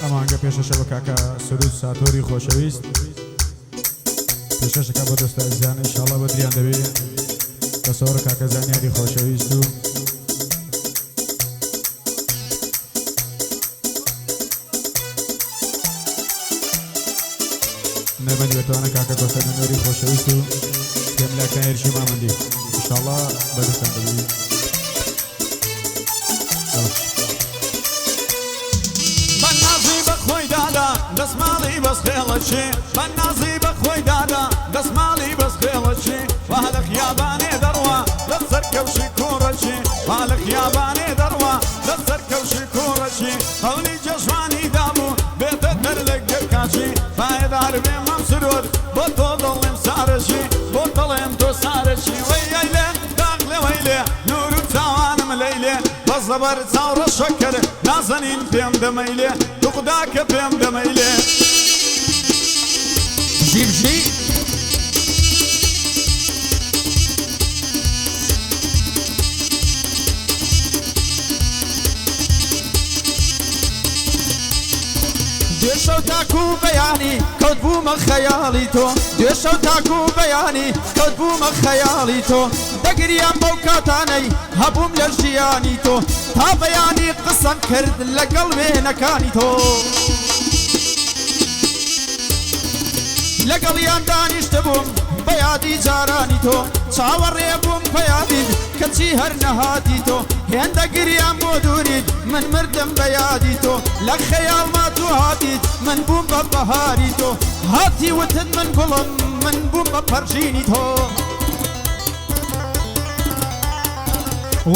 ئەمانگە پێشەشەوە کاکە سروود ساتۆری خۆشەویست پێشەشەکە بۆ دۆستە ئەزیانە ئینشاڵڵا بەدریان دەبێت بەسەوڕە کاکە زانیاری خۆشەویست و نەبەندی بەتوانە کاکە دۆستە نوێری خۆشەویست و پێملاکە هێرشی مامەندی ئینشاڵڵا بەدەستان دەبێت دەسماڵی بەس خێڵەچێ بەنازی بە خۆی دادا دەسماڵی بەس خێڵەچێ وا لە خیابانێ دەڕوا لە سەرکەوشی کوڕەچێ وا لە خیابانێ دەڕوا لە سەرکەوشی کوڕەچێ هەولی جەژوانی دابوو بێتە دەر لە گەرکاچی پایدار بێ مەم سرۆر بۆ تۆ دڵێم سارەچی بۆ دڵێم تۆ سارەچی وەی ئەیلێ داغ لێ وەیلێ نور و چاوانم لەیلێ بەس لەبەر چاوڕە شەکەر نازەنین پێم دەمەیلێ دوقدا کە پێم دەمەیلێ جیبژی دوێشەو تاکو بەیانی کەوت بوومە خەیاڵی تۆ دوێشەو تاکو بەیانی کەوت بوومە خەیاڵی تۆ دەگریان بەو کاتانەی هەبووم لە ژیانی تۆ تا بەیانی قسەم کرد لەگەڵ وێنەکانی تۆ لەگەڵیان دانیشتە بووم بە یادی جارانی تۆ چاوەڕێ بووم بە یادید کەچی هەر نەهاتی تۆ هێندە گریان بۆ دوورید من مردم بە یادی تۆ لە خەیاڵما تو هاتیت من بووم بە بەهاری تۆ هاتی وتت من گوڵم من بووم بە پەرژینی تۆ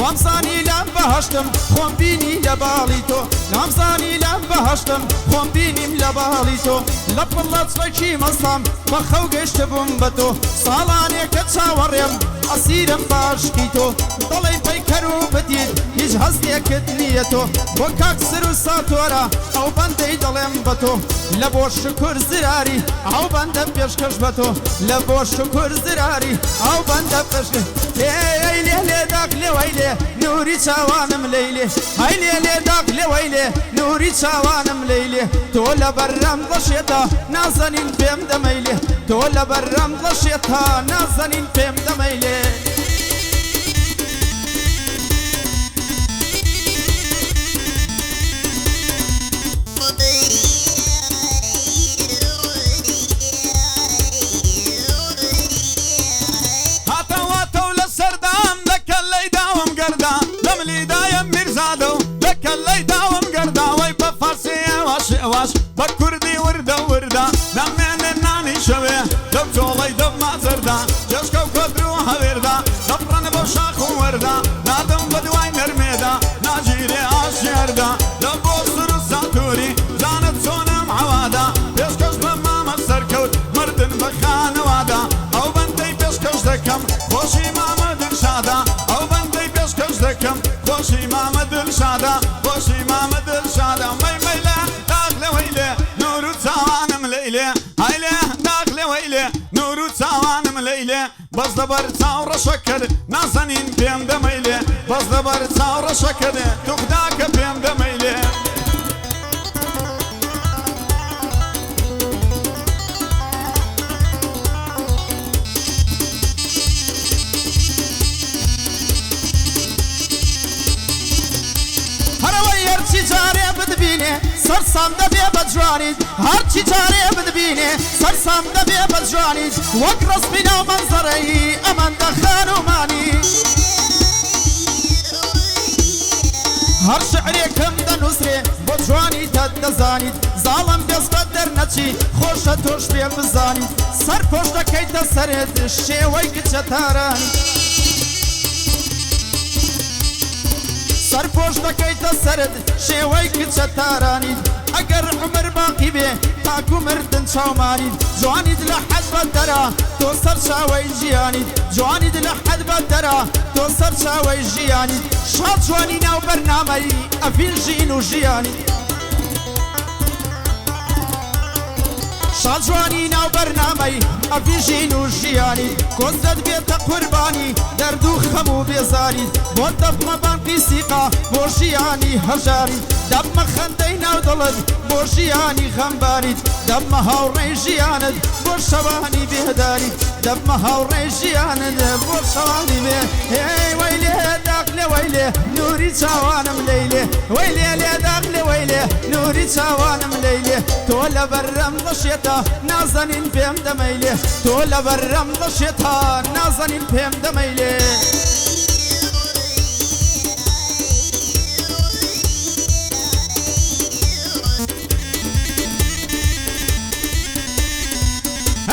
وامزانی لەم بەهەشتم خۆم بینی لە باڵی تۆ وامزانی لەم بەهەشتم خۆم بینیم لە باڵی تۆ لە پڵە چفەکی مەستام بە خەو گەشتە بووم بە تۆ ساڵانێکە چاوەڕێم ئەسیرم باشکی تۆ دڵی پەیکەر و بدید هیچ هەستێکت نییە تۆ بۆ کاک سر و ساتۆرە ئەو بەندەی دەڵێم بە تۆ لە بۆ شکر زراری ئەو بەندە پێشکەش بە تۆ لە بۆ شکر زراری ئەو بەندە پێشکەش لێ لێ داق لێوەی لێ نوری چاوانم لەیلێ هەی لێ داق لێوەی لێ نوری چاوانم لەیلێ تۆ لە بەرەم دەشێتە نازەنین پێم دەمەیلێ تۆ لە بەرەم دەشێتە نازەنین پێم دەمەیلێ واش بە کوردی وردە وردە نامێنێ نانی شەوێ دەب جۆڵەی دەب مازەردا جێشکە و کۆدر و هەوێردا دەپڕەنە بەو شاخ و وەردا نادەم بە دوای نەرمێدا ناگیرێ ئاشێردا لە بۆ سر و ساتووری زانت چۆنم عەوادا پێشکەش بە مامە سەرکەوت مردن بە خانەوادا ئەو بەندەی پێشکەش دەکەم خۆشی مامە دڵشادا ئەو بەندەی پێشکەش دەکەم خۆشی مامە دڵشادا خۆشی مامە دڵشادا مەیمەیلە هەیلێ داغ لێوەیلێ نور و چاوانم لەیلێ بەس لەبەر چاوڕەشەکەت نازەنین پێم دەمەیلێ بەس لەبەر چاوڕەشەکەت توخدا کە پێم دەمەیلێ هەرەوەی هەرچی جارێ بتبینێ سەرسام دەبێ بە جوانیت هەرچی جارێ بتبینێ سەرسام دەبێ بە جوانیت وەک ڕسمی ناو مەنزەرەی ئەمەندە خانومانی هەر شعرێکم دەنووسرێ بۆ جوانیتت دەزانیت زاڵم دەستە دەرنەچی خۆشە تۆش پێ بزانیت سەر پۆش دەکەیتە سەرێت شێوەی کچە تارانی سەرپۆش دەکەیتە سەرت شێوەی کچە تارانیت ئەگەر عومر باقی بێ تاکو مردن چاومانیت جوانیت لە حەد بە دەرا تۆ سەر چاوەی ژیانیت جوانیت لە حەد بە دەرا تۆ سەر چاوەی ژیانیت شاد جوانی ناو بەرنامەی ئەڤین ژین و ژیانیت شاجوانی ناو بەرنامەی ئەڤژین و ژیانی کۆزرەت بێتە قوربانی دەرد و خەم و بێزاری بۆ دەبمە بانقی سیقا بۆ ژیانی هەژاری دەبمە خەندەی ناو دڵت بۆ ژیانی خەمباریت دەبمە هاوڕێی ژیانت بۆ شەوانی بێداریت دەبمە هاوڕێی ژیانت بۆ شەوانی بێ هێ وەی لێ داق لێ وەی لێ نووری چاوانم لەیلێ وەی لێ لێ داق لێ وەی لێ نووری چاوانم لەیلێ تۆ لە بەرەم دەشێتە نازەنین پێم دەمەیلێ تۆ لە بەرەم دەشێتە نازەنین پێم دەمەیلێ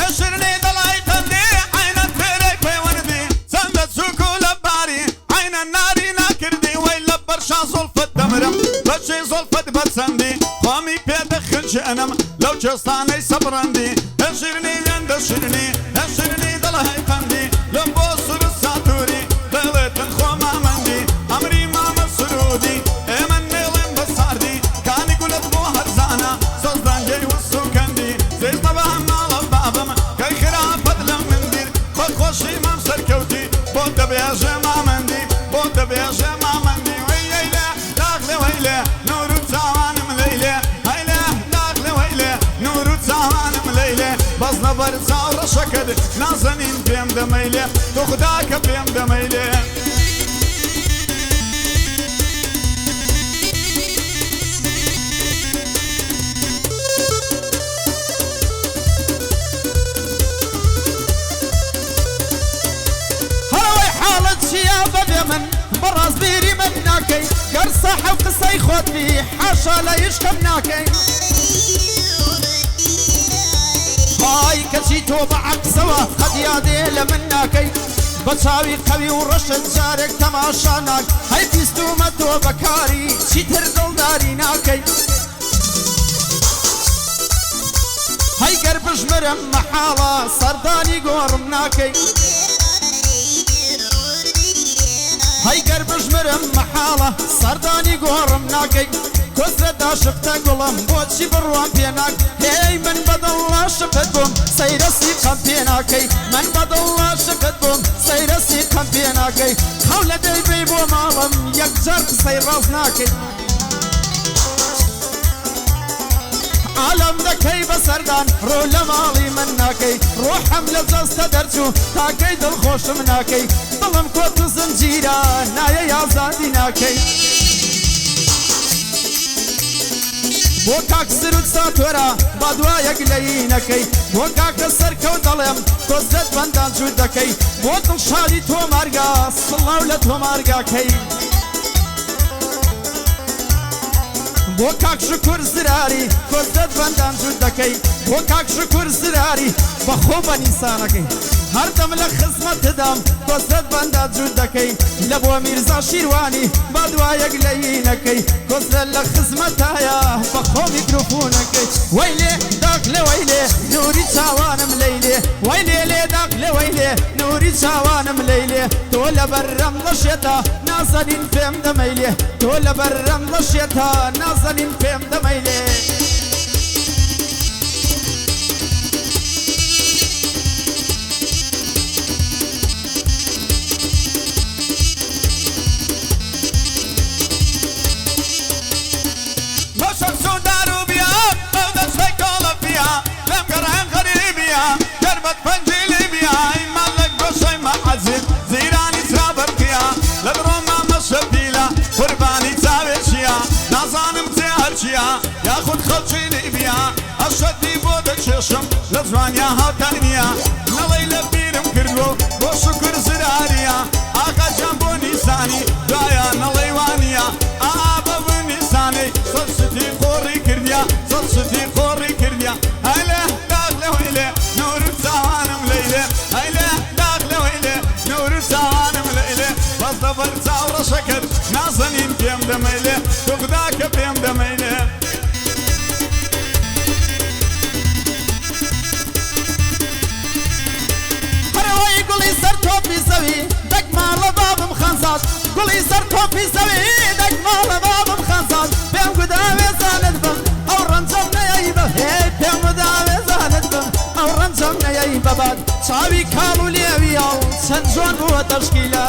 هەشرنی دڵای تەندی عینە فێرەی پەیوەندی چەندە چووک و لە باری عینە ناری ناکردی وەی لە بەرشا زۆڵفت دەمرم بەچێ زۆڵفت بەچەندی خۆمی پێدەخنجێنم لەو جێستانەی سەبڕەندی هەشرنی لەندە شرنی هەشرنی دڵای تەندی لەم بۆ سروود ساتووری دەڵێتن خۆ مامەندی ئەمری مامە سرودی ئێمە نێڵێن بە ساردی کانی گولت بۆ هەرزانە سۆزدانگەی وسوکەندی زێزمە بە ماڵە بابم کەی خراپەت لە مندیر بە خۆشی مام سەرکەوتی بۆ دەبێژە مامەندی بۆ دەبێژە مامەندی وەیلێ داغ لێ وەیلێ نور و چاوانم لەیلێ هەیلێ داغ لێ وەیلێ نور و چاوانم لەیلێ بەس لەبەر چاو ڕەشەکەت نازەنین پێم دەمەیلێ تۆ خدا کە پێم دەمەیلێ چیا بەبێ من بەڕاستبیری من ناکەی گەر سەحە و قسەی خۆت بی حاشا لە عیشقم ناکەی خای کەچی تۆ بە عەکسەوە قەت یادێ لە من ناکەی بە چاوی قەوی و ڕەشت جارێک تەماشا ناک هەی بیستومە تۆ بەکاری چیتر دڵداری ناکەی هەی گەر بژمرم مەحاڵە سەردانی گۆڕم ناکەی هەی گەر بژمرم مەحاڵە سەردانی گۆڕم ناکەی کۆزرە داشقتە گوڵم بۆچی بڕوان پێ ناک هێی من بەدڵڵا شقت بووم سەیرەسی قەم پێ ناکەی من بەدڵڵا شقت بووم سەیرەسی قەم پێ ناکەی خەو لە دەیبەی بۆ ماڵم یەکجار قسەی ڕاست ناکەی عالم دەکەی بەسەردان ڕۆ لە ماڵی من ناکەی ڕۆحەم لە جەستە دەرچوو تاکەی دڵخۆشم ناکەی دڵم کۆت و زنجیرە نایە یازادی ناکەی بۆ کاک سروود ساتۆرە با دوایەک لەیینەکەی بۆ کاکە سەرکەوت دەڵێم کۆزرەت بەندان جوود دەکەی بۆ دڵشادی تۆ مارگا سڵاو لە تۆ مارگاکەی بۆ کاک شکر زراری کۆزرەت بەندان جوود دەکەی بۆ کاک شکر زراری بەخۆ بە نیسانەکەی هەردەم لە خزمەتدام کۆزرەت بەندا جوود دەکەی لە بۆ میرزا شیروانی با دوایەک لەیینەکەی کۆزرەت لە خزمەتایە بەخۆ میکرۆفۆنەکەی وەی لێ داق لێ وەی لێ نووری چاوانم لەیلێ وەی لێ لێ داق لێ وەی لێ نووری چاوانم لەیلێ تۆ لە بەرەم دەشێتە نازەنین پێم دەمەیلێ تۆ لە بەرەم دەشێتە نازەنین پێم دەمەیلێ دربت پنجلی بیای مالک گوشای معزید زیرانی ترابر کیا لبرو ما مشبیلا قربانی تاوی چیا نازانم تهر چیا یا خود خلچی لیبیا اشدی بود چشم لزوانیا هاتانیا نلی لبیرم کردو بو شکر زراریا آقا جان بو نیسانی دایا نلی وانیا آبا بو نیسانی سلستی خوری کردیا سلستی خوری کردیا هله داغله ویله نور سوانم لیله هله داغله ویله نور سوانم لیله باز دبر چاور شکر نازنین پیم دمیله تو خدا که پیم دمیله هەرەوەی گوڵی سەر تۆپی زەوی دەکماڵە بابم خەنزاد گوڵی سەر تۆپی زەوی دەکماڵە بابم خەنزاد پێم گودا وێزانت بم ئەو ڕەنجەم نەیەی بە هێ پێم گودا وێزانت چاوی کاڵ و لێویە و چەند جوان بووە تەشکیلە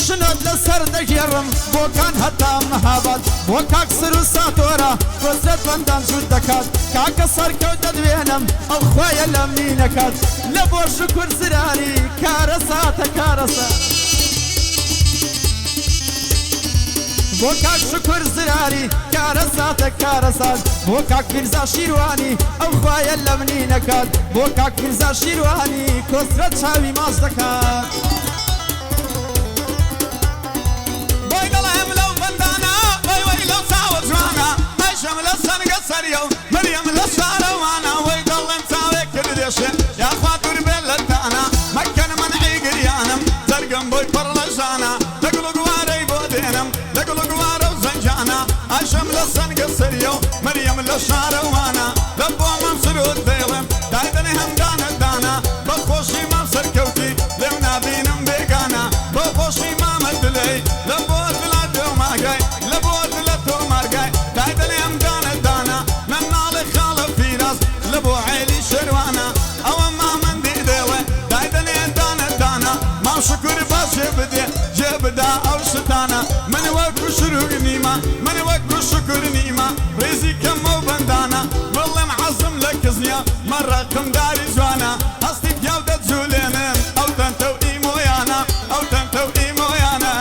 شنۆت لەسەر دەگێڕم بۆکان هەتا مەهابەت بۆ کاک سر و ساتۆرە گۆزرەت بەندان جوود دەکات کاکە سەرکەوت دەدوێنم ئەو خوایە لە مینەکات لە بۆ شکر زراری کارە ساتە کارە سات بۆ کاک شکر زراری کارە ساتە کارە سات بۆ کاک پیرزا شیروانی ئەو خوایە لە منی نەکات بۆ کاک پیرزا شیروانی کۆسرەت چاوی ماچ دەکات بۆی دەڵێم لەو بەندانە وەی وەی لەو چاوە جوانە ئەیشەم لە سەنگە سەریە و مەریەم لە شارەوانە وەی دەڵێم چاوێک کرد دێشێ یاخوا دوور بێت لە دانا مەکەن منعی گریانم جەرگم بۆی پڕ لە ژانە دەگوڵ و گوارەی بۆ دێنم دەگوڵ و گوارە و زەنجانە ئەیشەم لە سەنگە سەریە و مەریەم لە شارەوانە لە بۆ مەم سرود دێڵم دایدنی هەمدانە دانا بە خۆشی مام سەرکەوتی لێو نابینم بێگانە بۆ خۆشی مامە دلەی لە بۆ دلە تۆ ماگای لە بۆ دلە تۆ مارگای دایدنی هەمدانە دانا نەناڵی خاڵە پیرەس لە بۆ عێلی شێروانە ئەوە مامەندی دێڵێ دایدنی هەمدانە دانا مام شکر باش جێبدێ جێبدا ئەو شتانە من وەکو شروع نیمە من وەکو شکر نیمە ڕێزی کەم ئەو بەندانە بڵێم حەزم لە کەس نییە من ڕەقمداری جوانە هەستی پیاو دەجوولێنم ئەو تەنتە و ئیمۆیانە ئەو تەنتە و ئیمۆیانە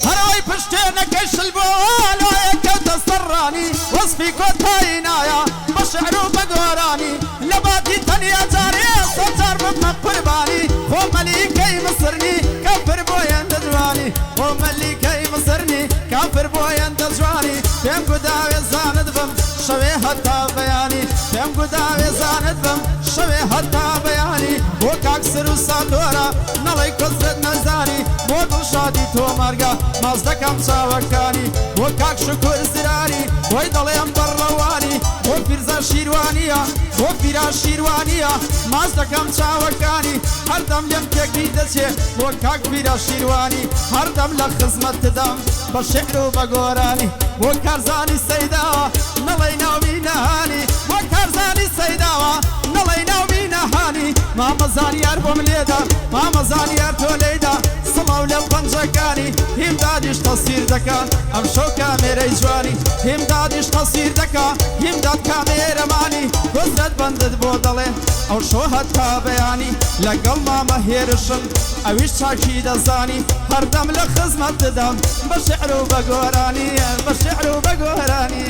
هەرەوەی پشتێنەکەی شلبۆڵۆیە کەوتە سەرڕانی وەسفی کۆتایی نایە بە شعر و بە گۆرانی لە باتی تەنیا جارێ سەجار بمە قوربانی خۆ مەلیکەی مسرنی کەفر بۆیەندە جوانی خۆ مەلیکەی مسرنی کەفر بۆیەندە جوانی پێم گوداوێ زانت بم شەوێ هەتا بەیانی پێم گوداوێ زانت بم شەوێ هەتا بەیانی بۆ کاک سر و ساتۆرە نەڵی کۆزرت نەزانی بۆ دڵشادی تۆ مارگە ماز دەکەم چاوەکانی بۆ کاک شکر زراری بۆی دەڵێم بەڕەوانی بۆ پیرزا شیروانیە بۆ پیرا شیروانیە ماز دەکەم چاوەکانی هەردەم لێم تێکبی دەچێ بۆ کاک پیرا شیروانی هەردەم لە خزمەت دەدەم بە شعر و بە گۆرانی بۆ کارزانی سەیداوە نەڵی ناوی نەهانی بۆ کارزانی سەیداوە نەڵی ناوی نەهانی مامەزانیار بۆم لێدا مامەزانیار تۆ لێدا سڵاو لە پەنجەکانی هیم دادیش تەسیر دەکا ئەم شەو کامێرەی جوانی هیم دادیش تەسیر دەکا هیم داد کامێرەمانی گۆزرەت بەندت بۆ دەڵێ ئەو شەو هەتا بەیانی لەگەڵ مامە هێرشم ئەویش چاکی دەزانی هەردەم لە خزمەت دەدەم بە شعر و بە گۆرانی بە شعر و بە گۆرانی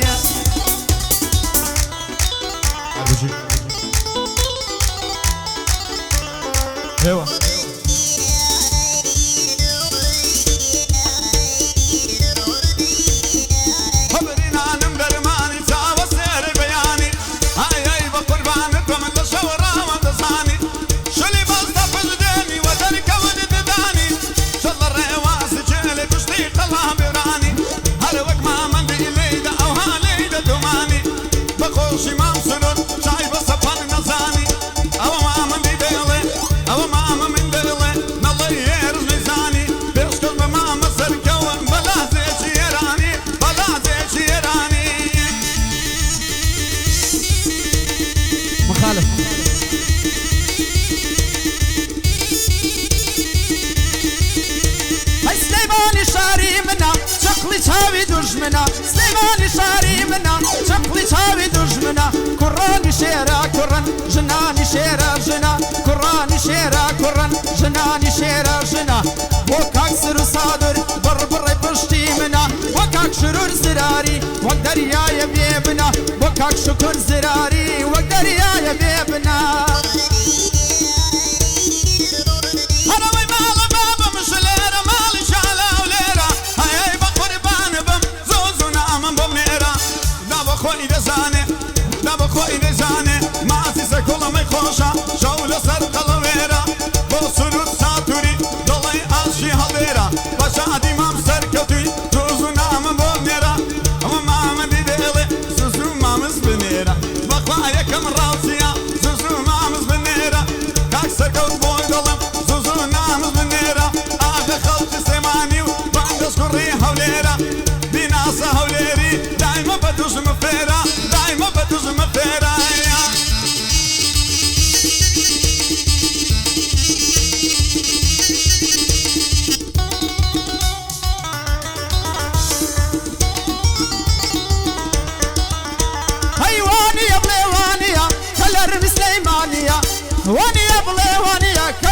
ايوه خبرينانم درماني چاوە سێرە بەیانی ئای بەقوربانتم لە شەوڕا وەدەزانی شلی بەستە پشدێنی وە دەرکەون ددانی شەڵ ڕێوازی جێلێ پشتی قەڵا بێرانی هەر وەک مامەندی لێیدا ئەوها لێیدە دومانی بە خۆشی مام سنون چای بە سەپەن نەزانی ئەوە مامەندی دێڵێ ئەوە مامە من دێڵێ نەڵی هێرز نەیزانی پێشکەش بە مامە سەرکەون بەلازێکی ئێرانی بەلازێکی ئێرانی مخالف هەی سلەیمانی شاری منە چەقڵی چاوی دوژمنە سلەیمانی شاری منە چەقڵی چاوی دوژمنە کوڕانی شێرە کوڕن ژنانی شێرە ژنە کوڕانی شێرە کوڕن ژنانی شێرە ژنە بۆ کاک سر و سادر بڕبڕی پشتی منە بۆ کاک شرور زراری وەک دەریایە بێبنە بۆ کاک شکر زراری وەک دەریایە بێبنە هەرەوەی ماڵە بابم ژلێرە ماڵی شالا و لێرە هەیەی بە قوربان بم زۆز و نامم بۆم نێرە دا بە خۆی دەزانێ دا بە خۆی دەزانێ ماسی سەکوڵەمەی خۆشە شەو لەسەر قەڵەوێرە بۆ سروود ساتوری دڵی ئاشی هەڵێرە بە شادی مام سەرکەوتوی زۆز و نامم بۆم نێرە ئەوە مامەندی دێڵێ زوز و مامز بنێرە بەخوا یەکەم ڕاستیە زوز و مامز بنێرە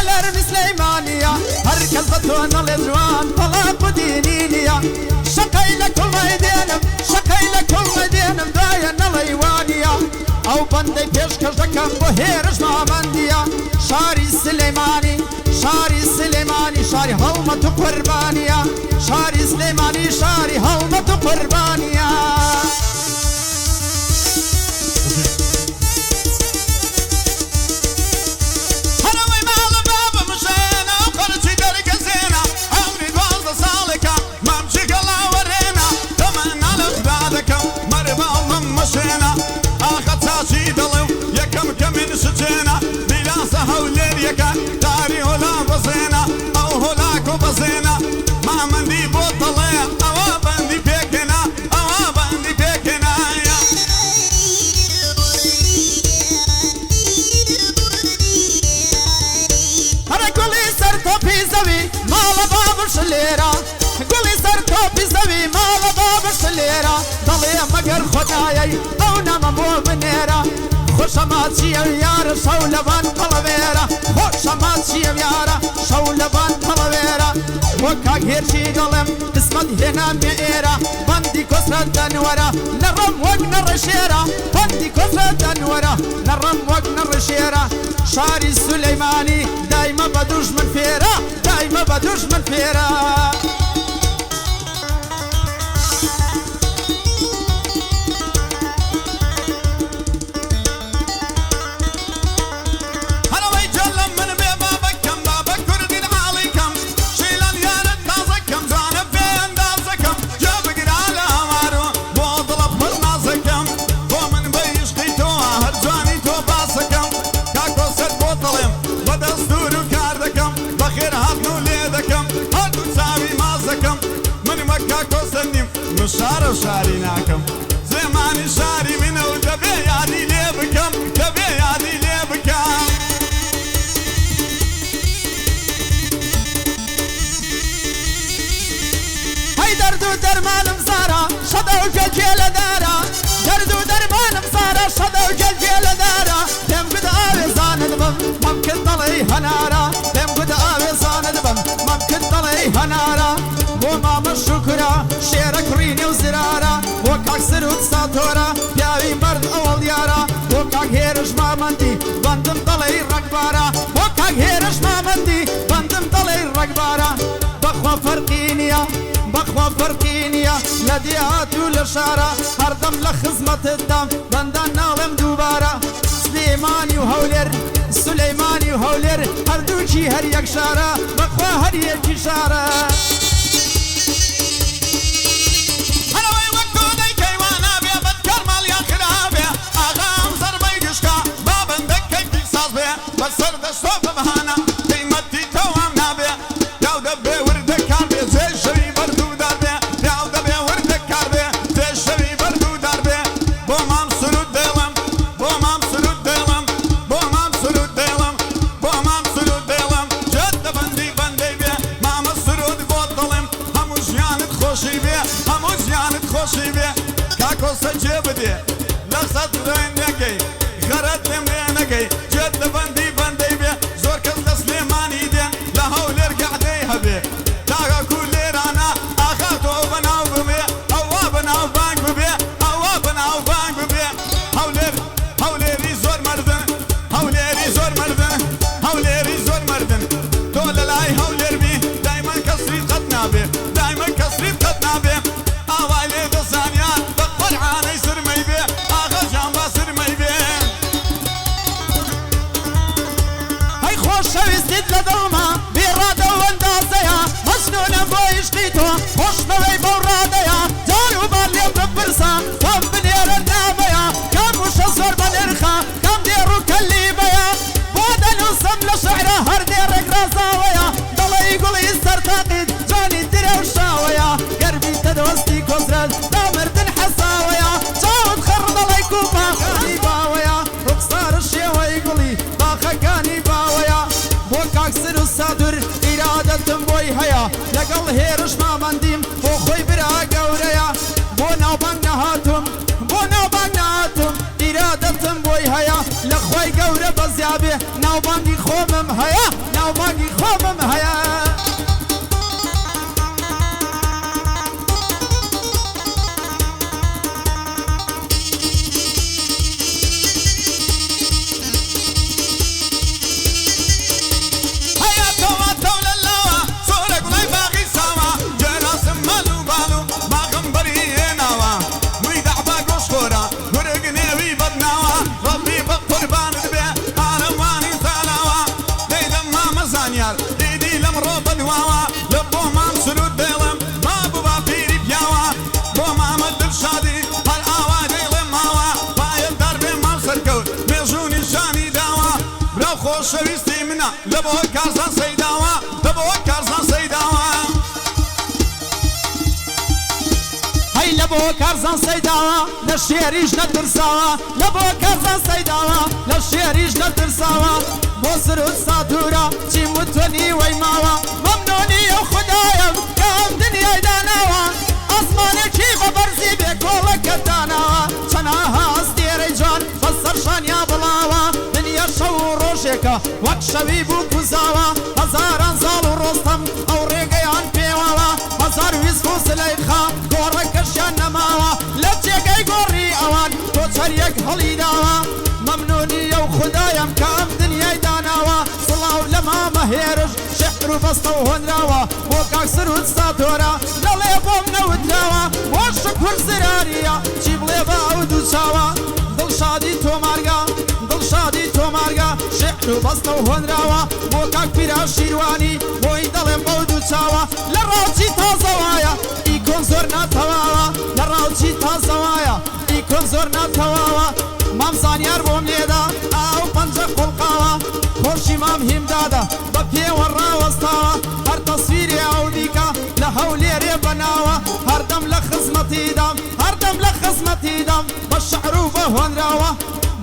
لەرن سلەیمانیە هەرکەس بە تۆ نەڵێ جوان تەڵاق و دینینیە شەقەی لە کوڵمەی دێنم شەقەی لە کوڵمە دێنم دایە نەڵەی وانیە ئەو بەندەی پێشکەش دەکەم بۆ هێرش مامەندیە شاری سلەیمانی شاری سلەیمانی شاری هەڵمەت و قوربانیە شاری سلەیمانی شاری هەڵمەت و قوربانیە سجينا بلاسة هوليريكا داري هلا بزينا أو هلاك بزينا ما مندي بطلية أو بندي بيكنا أو بندي بيكنا أنا قولي سرتو في زوي مال باب شليرة قولي سرتو في زوي مال باب شليرة ضلي مقر خدايا أو نام بو منيرة خوشماتشی یارە شەو لەبان هەڵەوێرە خۆشەماتشی یارە شەو لەبان هەڵەوێرە وە کاک هێرشی دەڵێم قسمەت هێنامێ ئێرە بەندی کۆسرە دەنوەرە نەڕەم وەک نەڕەشێرە بەندی کۆسرە دەنوەرە نەڕەم وەک نەڕەشێرە شاری سولەیمانی دایمە بە دوژمن فێرە دایمە بە دوژمن فێرە شارە شاری ناکەم زێمانی شاری منە و دەبێ یادی لێ بکەم دەبێ یادی لێ بکەم هەی دەرد و دەرمانم زارە شەدە و گەلگێ لە دارە دەرد و دەرمانم زارە شەدە و گەلگێ لە دارە پێم گوت ئاوێزانت بم مەم کرد دەڵێی هەنارە پێم گوت ئاوێزانت بم مەم کرد دەڵێی هەنارە بۆ مامە شوکرە شێرە کوڕینێ و زرارە بۆ کاک سروت ساتۆرە پیاوی مرد ئەوەڵ یارە بۆ کاک هێرش مامەندی بەندم دەڵێی ڕەگبارە بۆ کاک هێرش مامەندی بەندم دەڵێی ڕەگبارە بەخوا فەرقی نییە بەخوا فەرقی نییە لە دیهات و لە شارە هەردەم لە خزمەتتدام بەندان ناڵێم دووبارە سلێمانی و هەولێر سولەیمانی و هەولێر هەردووچی هەر یەک شارە بەخوا هەر یەکی شارە بسر دستو ببهانا قیمتی توام نابه یاو دبه ورده کار به زی شوی بردو دار به یاو دبه ورده کار به زی شوی بردو دار به بومام سرود دیلم بومام سرود دیلم بومام سرود دیلم بومام سرود دیلم جد بندی بندی به مام سرود بودلم همو جیانت خوشی به همو جیانت خوشی به کاکو سجه بده لحظت روین نگی غرد نمی نگی جد بندی خوشبوي بوراديا جارو بالي ببرسا كم بنير النابيا كم وش الزور بالإرخا كم ديرو كليبيا بودا نوصم لشعره هر ديرك رازاويا ضل يقول يسر تاقيد جاني ديري وشاويا قربي تدوستي كوزرد دامر حساويا جاود خرد الله يكوبا كاني باويا رقصار الشيوة يقولي باخا كاني باويا بوكاك سنو السادر إرادة بوي هيا لقل هيرش ما منديم بو خوي برا قوريا بو ناو بانگ نهاتم إرادة بوي خۆی هەیە لە خۆی گەورە بەزیابێ ناوبانگی خۆمم هەیە ناوبانگی خۆمم هەیە خۆشەویستی منە لە بۆ کارزان سەیداوە لە بۆ کارزان سەیداوە هەی لە بۆ کارزان سەیداوە لە شێریش نەترساوە لە بۆ کارزان سەیداوە لە شێریش نەترساوە بۆ سرود ساتورە چیم وتوەنی وەی ماوە مەمنۆنی ئەو خوددایم کە ئەم دنیای داناوە ئاسمانێکی بە بەرزی بێ کۆڵەکە داناوە چەنا هەستێرەی جان بەسەر شانیا بڵاوە دنیا شەو و ڕۆژێکە وەک شەوی بوو کوزاوە هەزاران ساڵ و ڕۆستەم ئەو ڕێگەیان پێوەوە هەزار ویست و سلەیخا گۆڕەکەشیان نەماوە لە جێگەی گۆڕی ئەوان تۆ چەریەک هەڵی داوە مەمنۆنی ئەو خوددایم کە ئەم دنیای داناوە سڵاو لە مامە هێرش شێعر و بەستە و هۆنراوە بۆ کاک سرود ساتۆرە دەڵێ بۆم نەوتراوە بۆ شکر زراریە چی بڵێ بە ئەو دوو چاوە دڵشادی تۆمارگا دڵشادی تۆمارگا شێعر و بەستە و هۆنراوە بۆ کاک پیرا شیروانی بۆی دەڵێم بەو دوو چاوە لە ڕاوچی تازەوایە ئیکۆن زۆر ناتەواوە لە ڕاوچی تازەوایە ئیکۆن زۆر ناتەواوە مام زانیار بۆم لێدا ئاو پەنجە قوڵقاوە خۆشی مام هیمدادا بە پێوە ڕاوەستاوە هەر تەسویری ئەو دیکە لە هەولێرێ بەناوە هەردەم لە خزمەتیدام هەردەم لە خزمەتیدام بە شەعر و بە هۆنراوە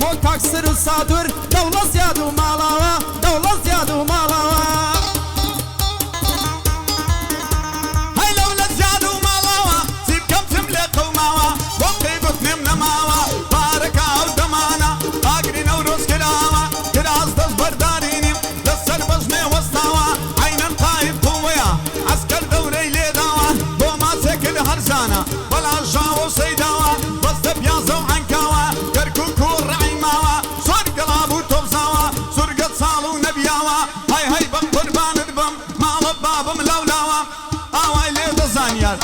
بۆ کاک سرود ساتور دەوڵە زیاد و ماڵاوە دەوڵە زیاد و ماڵاوە هەی لەولە زیاد و ماڵاوە چی بکەمتم لێ قەوماوە بۆ قەی گوتنێم نەماوە بارەکە ئەو دەمانە ئاگرین ئەو ڕۆژکراوە کراس دەست بەردارینیم لەسەر بەژنێ وەستاوە عینەن قایب قووەیە عەسکەر دەورەی لێداوە بۆ ماچێکرد هەرزانە بەلا ژاوە و سەیداوە بەستە پیازە و عەنکاوە کەرکووک و ڕەعیماوە سۆر گەڵاب و تۆبزاوە سورگەت ساڵ و نەبیاوە هەی هەی بەم قوربانت بم ماڵە بابم لەولاوە ئاوای لێ دەزانیار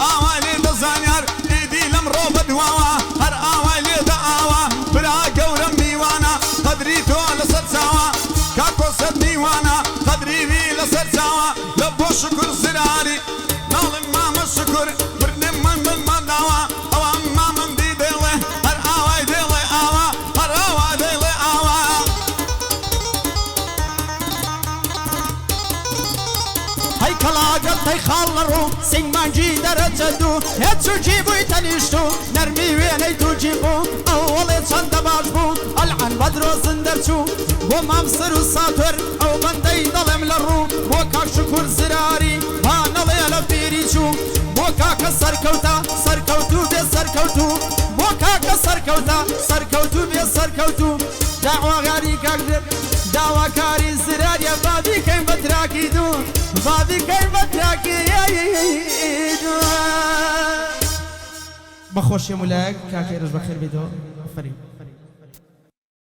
ئاوای لێ دەزانیار ئیدی لەم ڕۆ بەدواوە هەر ئاوای لێ دەئاوە برا گەورەم میوانە قەدری تۆ لەسەر چاوە کاکۆ سەد میوانە قەدریوی لەسەر چاوە لە بۆ شکر زراری ناڵم مامە شکر برنێم من مەداوە ئەوە مامم دی دێڵێ هەر ئاوای دێڵێ ئاوە هەر ئاوا دێڵێ ئاوە هەی کەڵاگەڵ تەی خاڵ لە ڕوو سینگمانجی دەرەجە دوو هێچووکی بووی تەنیشت و نەرمی وێنەی تووجی بوو ئەو وەڵێ چەندە باش بوو ئەلعەن بەدرۆزن دەرچوو بۆ مام سرود ساتور ئەو بەندەی دەڵێم لە ڕوو بۆ کاک شکر زراری ها نەڵێ لە پیری چوو بۆ کاکە سەرکەوتە سەرکەوتوو بێ سەرکەوتوو بۆ کاکە سەرکەوتە سەرکەوتوو بێ سەرکەوتوو داواگاری کاکدر داواکاری زراریە بابیکەین بە تراکی دوو بابیکەین بە تراکی دوو بەخۆشی مولایەک کاکەیرش بەخێر بێتەوە فەریم